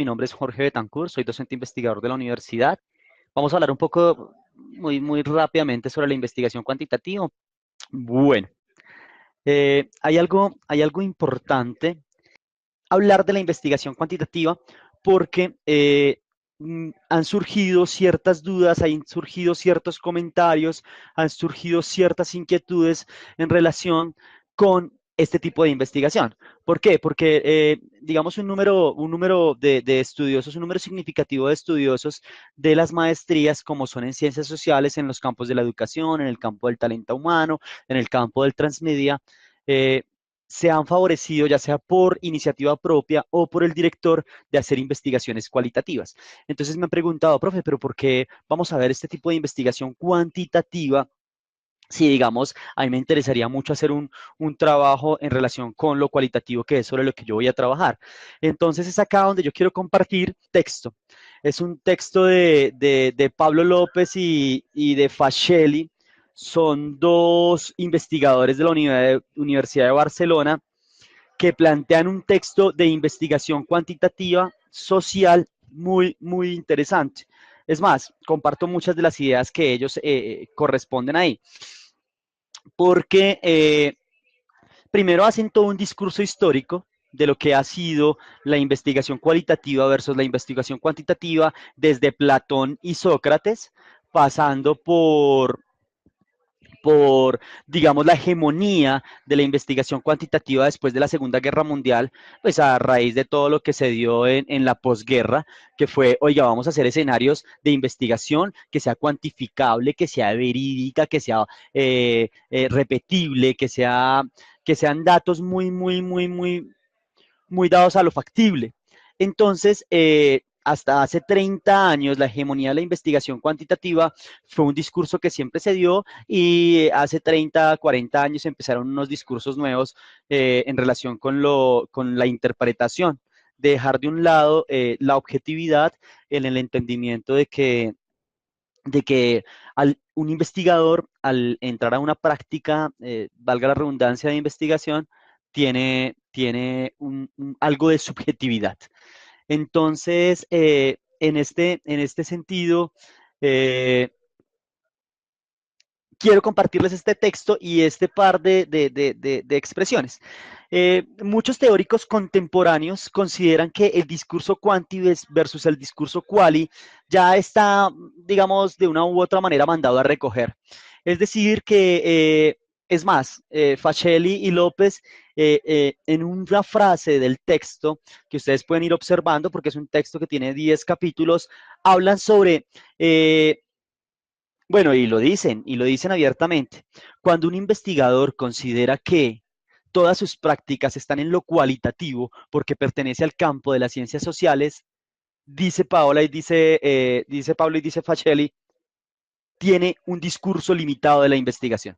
Mi nombre es Jorge Betancourt, soy docente investigador de la universidad. Vamos a hablar un poco, muy rápidamente sobre la investigación cuantitativa. Bueno, hay algo importante hablar de la investigación cuantitativa porque han surgido ciertas dudas, han surgido ciertos comentarios, han surgido ciertas inquietudes en relación con este tipo de investigación. ¿Por qué? Porque, digamos, un número de estudiosos, un número significativo de estudiosos de las maestrías, como son en ciencias sociales, en los campos de la educación, en el campo del talento humano, en el campo del transmedia, eh, se han favorecido, ya sea por iniciativa propia o por el director, de hacer investigaciones cualitativas. Entonces me han preguntado, profe, pero ¿por qué vamos a ver este tipo de investigación cuantitativa? Si, digamos, a mí me interesaría mucho hacer un trabajo en relación con lo cualitativo, que es sobre lo que yo voy a trabajar. Entonces es acá donde yo quiero compartir texto. Es un texto de Pablo López y de Facelli. Son dos investigadores de la Universidad de Barcelona que plantean un texto de investigación cuantitativa social muy interesante. Es más, comparto muchas de las ideas que ellos corresponden ahí, porque primero hacen todo un discurso histórico de lo que ha sido la investigación cualitativa versus la investigación cuantitativa desde Platón y Sócrates, pasando por, digamos, la hegemonía de la investigación cuantitativa después de la Segunda Guerra Mundial, pues a raíz de todo lo que se dio en la posguerra, que fue, oiga, vamos a hacer escenarios de investigación que sea cuantificable, que sea verídica, que sea repetible, que sean datos muy dados a lo factible. Entonces, hasta hace 30 años, la hegemonía de la investigación cuantitativa fue un discurso que siempre se dio, y hace 30, 40 años empezaron unos discursos nuevos en relación con la interpretación, de dejar de un lado la objetividad en el entendimiento de que un investigador, al entrar a una práctica, valga la redundancia, de investigación, tiene algo de subjetividad. Entonces, en este sentido, eh, quiero compartirles este texto y este par de expresiones. Muchos teóricos contemporáneos consideran que el discurso quanti versus el discurso quali ya está, digamos, de una u otra manera mandado a recoger. Es decir, que es más, Facelli y López, en una frase del texto que ustedes pueden ir observando, porque es un texto que tiene 10 capítulos, hablan sobre bueno, y lo dicen abiertamente. Cuando un investigador considera que todas sus prácticas están en lo cualitativo porque pertenece al campo de las ciencias sociales, dice Paola y dice Pablo y dice Facelli, tiene un discurso limitado de la investigación.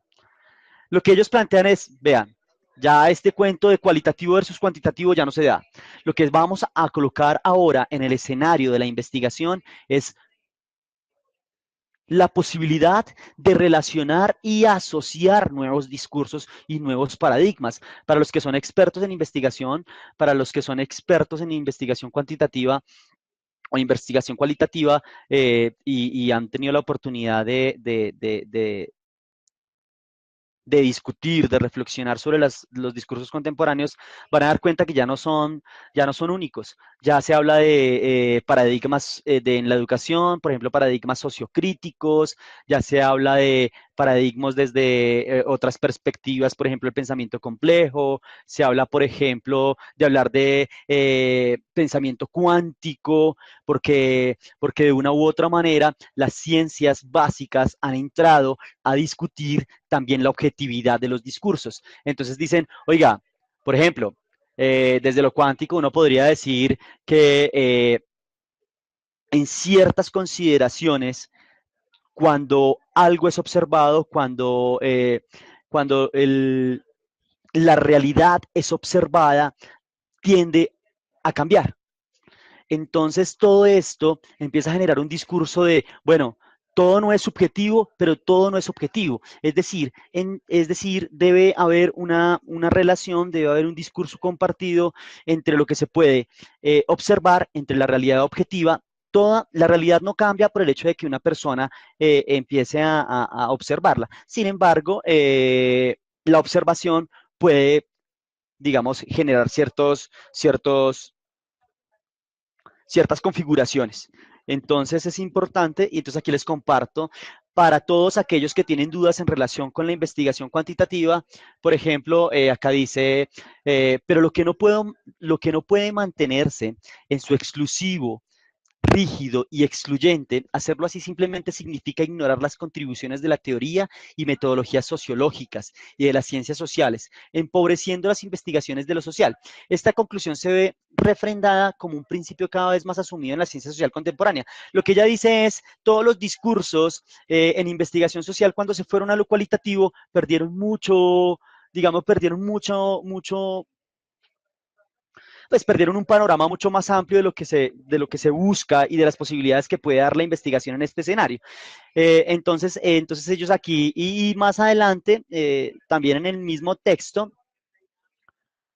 Lo que ellos plantean es, vean, ya este cuento de cualitativo versus cuantitativo ya no se da. Lo que vamos a colocar ahora en el escenario de la investigación es la posibilidad de relacionar y asociar nuevos discursos y nuevos paradigmas. Para los que son expertos en investigación, para los que son expertos en investigación cuantitativa o investigación cualitativa, y han tenido la oportunidad de discutir, de reflexionar sobre los discursos contemporáneos, van a dar cuenta que ya no son únicos. Ya se habla de paradigmas en la educación, por ejemplo, paradigmas sociocríticos, ya se habla de paradigmas desde otras perspectivas, por ejemplo, el pensamiento complejo, se habla, por ejemplo, de hablar de pensamiento cuántico, porque de una u otra manera las ciencias básicas han entrado a discutir también la objetividad de los discursos. Entonces dicen, oiga, por ejemplo, desde lo cuántico uno podría decir que en ciertas consideraciones, cuando algo es observado, cuando la realidad es observada, tiende a cambiar. Entonces todo esto empieza a generar un discurso de, bueno, todo no es subjetivo, pero todo no es objetivo. Es decir, debe haber una relación, debe haber un discurso compartido entre lo que se puede observar, entre la realidad objetiva. Toda la realidad no cambia por el hecho de que una persona empiece a observarla. Sin embargo, la observación puede, digamos, generar ciertas configuraciones. Entonces es importante, y entonces aquí les comparto, para todos aquellos que tienen dudas en relación con la investigación cuantitativa, por ejemplo, acá dice, pero lo que no puede mantenerse en su exclusivo rígido y excluyente, hacerlo así simplemente significa ignorar las contribuciones de la teoría y metodologías sociológicas y de las ciencias sociales, empobreciendo las investigaciones de lo social. Esta conclusión se ve refrendada como un principio cada vez más asumido en la ciencia social contemporánea. Lo que ella dice es, todos los discursos en investigación social cuando se fueron a lo cualitativo perdieron mucho, digamos, pues perdieron un panorama mucho más amplio de lo que se busca y de las posibilidades que puede dar la investigación en este escenario. Entonces ellos aquí y más adelante, también en el mismo texto,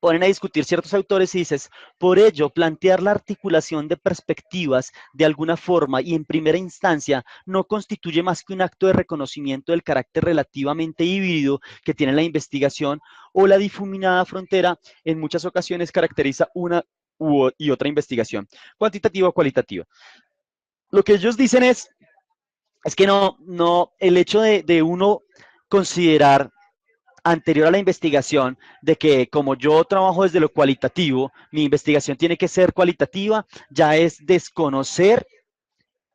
ponen a discutir ciertos autores y dices, por ello, plantear la articulación de perspectivas de alguna forma y en primera instancia no constituye más que un acto de reconocimiento del carácter relativamente híbrido que tiene la investigación o la difuminada frontera en muchas ocasiones caracteriza una y otra investigación, cuantitativa o cualitativa. Lo que ellos dicen es que el hecho de uno considerar anterior a la investigación de que como yo trabajo desde lo cualitativo, mi investigación tiene que ser cualitativa, ya es desconocer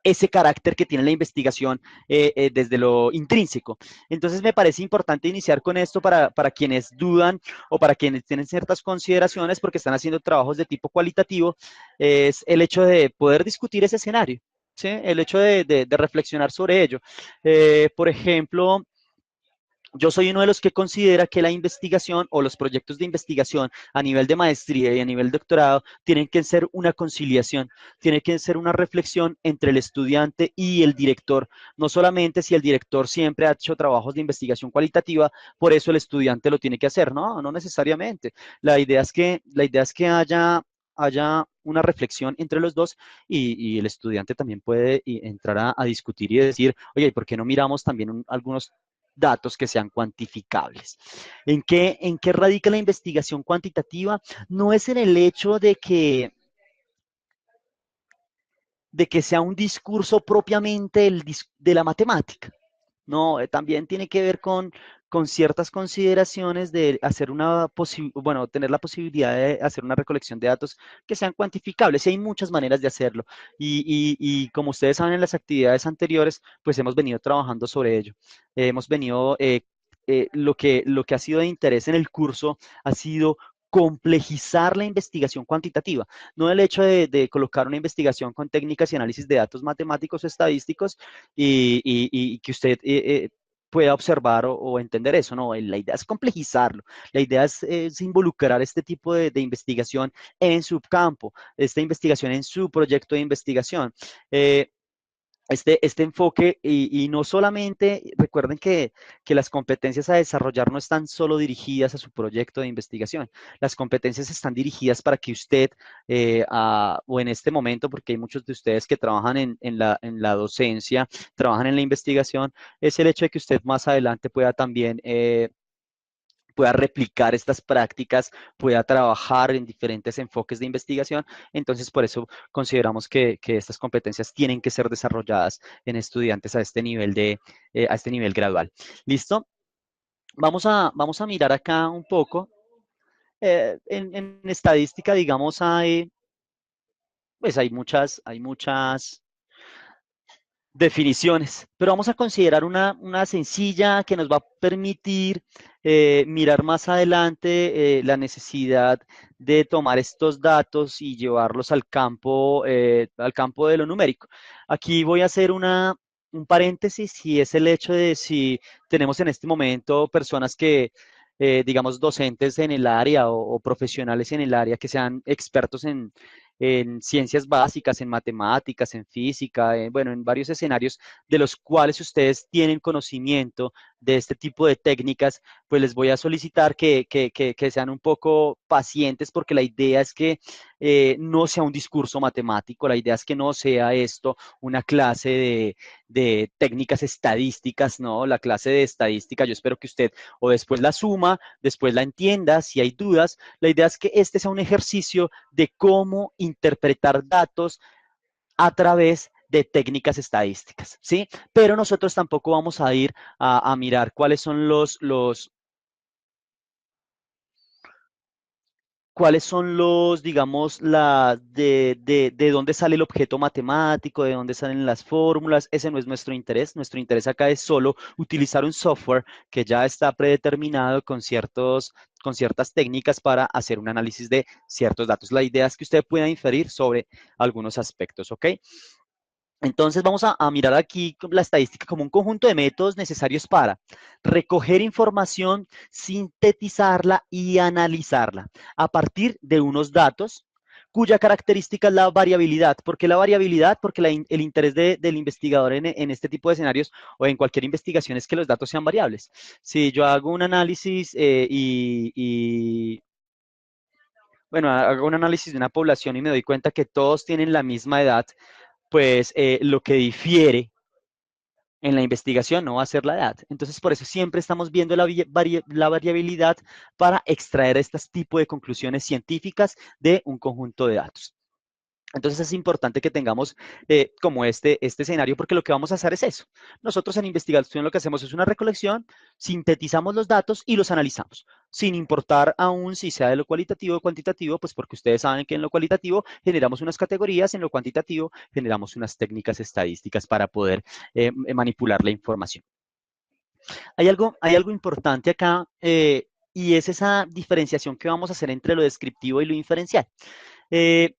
ese carácter que tiene la investigación desde lo intrínseco. Entonces me parece importante iniciar con esto para quienes dudan o para quienes tienen ciertas consideraciones porque están haciendo trabajos de tipo cualitativo, es el hecho de poder discutir ese escenario, ¿sí? El hecho de reflexionar sobre ello. Por ejemplo, yo soy uno de los que considera que la investigación o los proyectos de investigación a nivel de maestría y a nivel de doctorado tienen que ser una conciliación, tiene que ser una reflexión entre el estudiante y el director. No solamente si el director siempre ha hecho trabajos de investigación cualitativa, por eso el estudiante lo tiene que hacer, no necesariamente. La idea es que haya una reflexión entre los dos y el estudiante también puede entrar a discutir y decir, oye, ¿por qué no miramos también algunos datos que sean cuantificables? En qué radica la investigación cuantitativa? No es en el hecho de que sea un discurso propiamente de la matemática. No, también tiene que ver con ciertas consideraciones de hacer bueno, tener la posibilidad de hacer una recolección de datos que sean cuantificables. Y hay muchas maneras de hacerlo. Y como ustedes saben en las actividades anteriores, pues hemos venido trabajando sobre ello. Hemos venido, lo que ha sido de interés en el curso ha sido complejizar la investigación cuantitativa, no el hecho de colocar una investigación con técnicas y análisis de datos matemáticos o estadísticos y que usted pueda observar o entender eso, no, la idea es complejizarlo, la idea es involucrar este tipo de investigación en su campo, esta investigación en su proyecto de investigación. Este enfoque y no solamente, recuerden que las competencias a desarrollar no están solo dirigidas a su proyecto de investigación, las competencias están dirigidas para que usted, o en este momento, porque hay muchos de ustedes que trabajan en la docencia, trabajan en la investigación, es el hecho de que usted más adelante pueda también pueda replicar estas prácticas, pueda trabajar en diferentes enfoques de investigación. Entonces, por eso consideramos que estas competencias tienen que ser desarrolladas en estudiantes a este nivel gradual. ¿Listo? Vamos a mirar acá un poco. En estadística, digamos, pues hay muchas definiciones, pero vamos a considerar una sencilla que nos va a permitir mirar más adelante la necesidad de tomar estos datos y llevarlos al campo de lo numérico. Aquí voy a hacer un paréntesis y es el hecho de si tenemos en este momento personas que, digamos, docentes en el área o profesionales en el área que sean expertos en ciencias básicas, en matemáticas, en física, bueno, en varios escenarios de los cuales ustedes tienen conocimiento de este tipo de técnicas, pues les voy a solicitar que sean un poco pacientes porque la idea es que no sea un discurso matemático, la idea es que no sea esto una clase de técnicas estadísticas, ¿no? La clase de estadística, yo espero que usted o después la suma, después la entienda, si hay dudas, la idea es que este sea un ejercicio de cómo interpretar datos a través de técnicas estadísticas, ¿sí? Pero nosotros tampoco vamos a ir a mirar cuáles son digamos, de dónde sale el objeto matemático, de dónde salen las fórmulas. Ese no es nuestro interés. Nuestro interés acá es solo utilizar un software que ya está predeterminado con ciertas técnicas para hacer un análisis de ciertos datos. La idea es que usted pueda inferir sobre algunos aspectos, ¿ok? Entonces vamos a mirar aquí la estadística como un conjunto de métodos necesarios para recoger información, sintetizarla y analizarla a partir de unos datos cuya característica es la variabilidad. ¿Por qué la variabilidad? Porque el interés del investigador en este tipo de escenarios o en cualquier investigación es que los datos sean variables. Si yo hago un análisis bueno, hago un análisis de una población y me doy cuenta que todos tienen la misma edad, pues lo que difiere en la investigación no va a ser la edad. Entonces, por eso siempre estamos viendo la variabilidad para extraer este tipo de conclusiones científicas de un conjunto de datos. Entonces es importante que tengamos como este escenario porque lo que vamos a hacer es eso. Nosotros en investigación lo que hacemos es una recolección, sintetizamos los datos y los analizamos, sin importar aún si sea de lo cualitativo o cuantitativo, pues porque ustedes saben que en lo cualitativo generamos unas categorías, en lo cuantitativo generamos unas técnicas estadísticas para poder manipular la información. Hay algo importante acá y es esa diferenciación que vamos a hacer entre lo descriptivo y lo inferencial. Eh,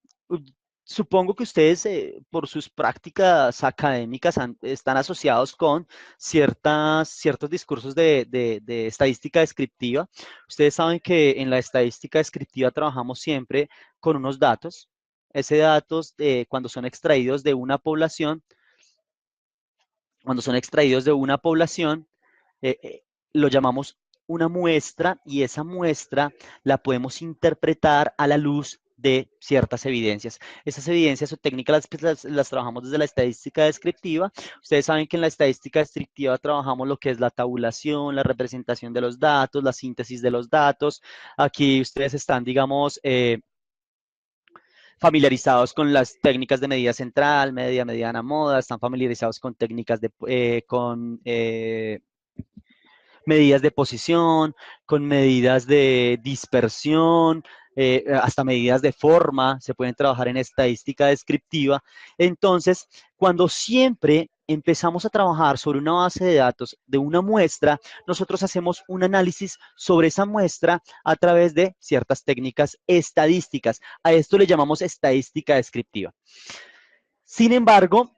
Supongo que ustedes, por sus prácticas académicas, están asociados con ciertos discursos de estadística descriptiva. Ustedes saben que en la estadística descriptiva trabajamos siempre con unos datos. Ese datos, cuando son extraídos de una población, cuando son extraídos de una población, eh, eh, lo llamamos una muestra y esa muestra la podemos interpretar a la luz de ciertas evidencias. Esas evidencias o técnicas las trabajamos desde la estadística descriptiva. Ustedes saben que en la estadística descriptiva trabajamos lo que es la tabulación, la representación de los datos, la síntesis de los datos. Aquí ustedes están, digamos, familiarizados con las técnicas de medida central, media, mediana, moda, están familiarizados con técnicas medidas de posición, con medidas de dispersión, hasta medidas de forma, se pueden trabajar en estadística descriptiva. Entonces, cuando siempre empezamos a trabajar sobre una base de datos de una muestra, nosotros hacemos un análisis sobre esa muestra a través de ciertas técnicas estadísticas. A esto le llamamos estadística descriptiva. Sin embargo,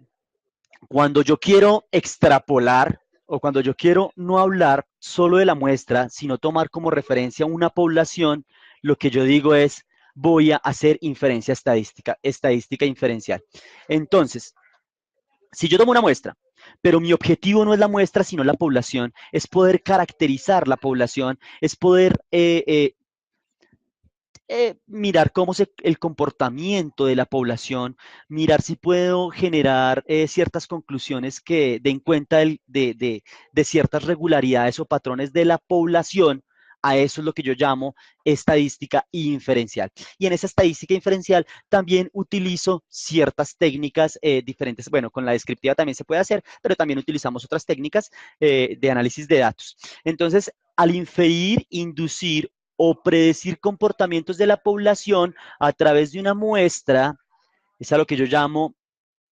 cuando yo quiero extrapolar o cuando yo quiero no hablar solo de la muestra, sino tomar como referencia una población, lo que yo digo es, voy a hacer inferencia estadística, estadística inferencial. Entonces, si yo tomo una muestra, pero mi objetivo no es la muestra, sino la población, es poder caracterizar la población, es poder mirar cómo el comportamiento de la población, mirar si puedo generar ciertas conclusiones que den cuenta de ciertas regularidades o patrones de la población. A eso es lo que yo llamo estadística inferencial. Y en esa estadística inferencial también utilizo ciertas técnicas diferentes. Bueno, con la descriptiva también se puede hacer, pero también utilizamos otras técnicas de análisis de datos. Entonces, al inferir, inducir o predecir comportamientos de la población a través de una muestra, es a lo que yo llamo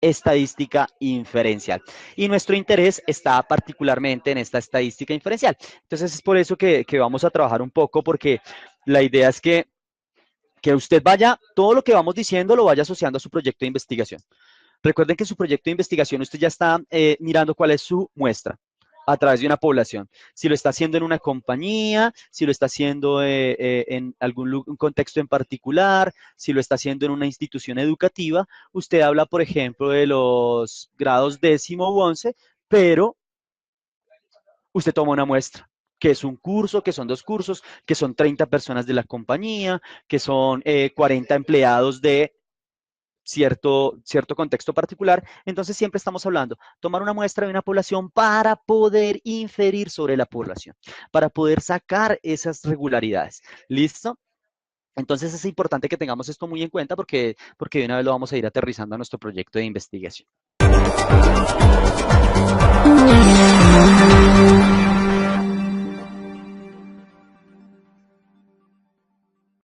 estadística inferencial. Y nuestro interés está particularmente en esta estadística inferencial. Entonces es por eso que vamos a trabajar un poco, porque la idea es que usted vaya, todo lo que vamos diciendo lo vaya asociando a su proyecto de investigación. Recuerden que en su proyecto de investigación usted ya está mirando cuál es su muestra. a través de una población. Si lo está haciendo en una compañía, si lo está haciendo en algún un contexto en particular, si lo está haciendo en una institución educativa, usted habla, por ejemplo, de los grados 10º u 11, pero usted toma una muestra, que es un curso, que son 2 cursos, que son 30 personas de la compañía, que son 40 empleados de cierto contexto particular. Entonces siempre estamos hablando, tomar una muestra de una población para poder inferir sobre la población, para poder sacar esas regularidades. ¿Listo? Entonces es importante que tengamos esto muy en cuenta porque de una vez lo vamos a ir aterrizando a nuestro proyecto de investigación.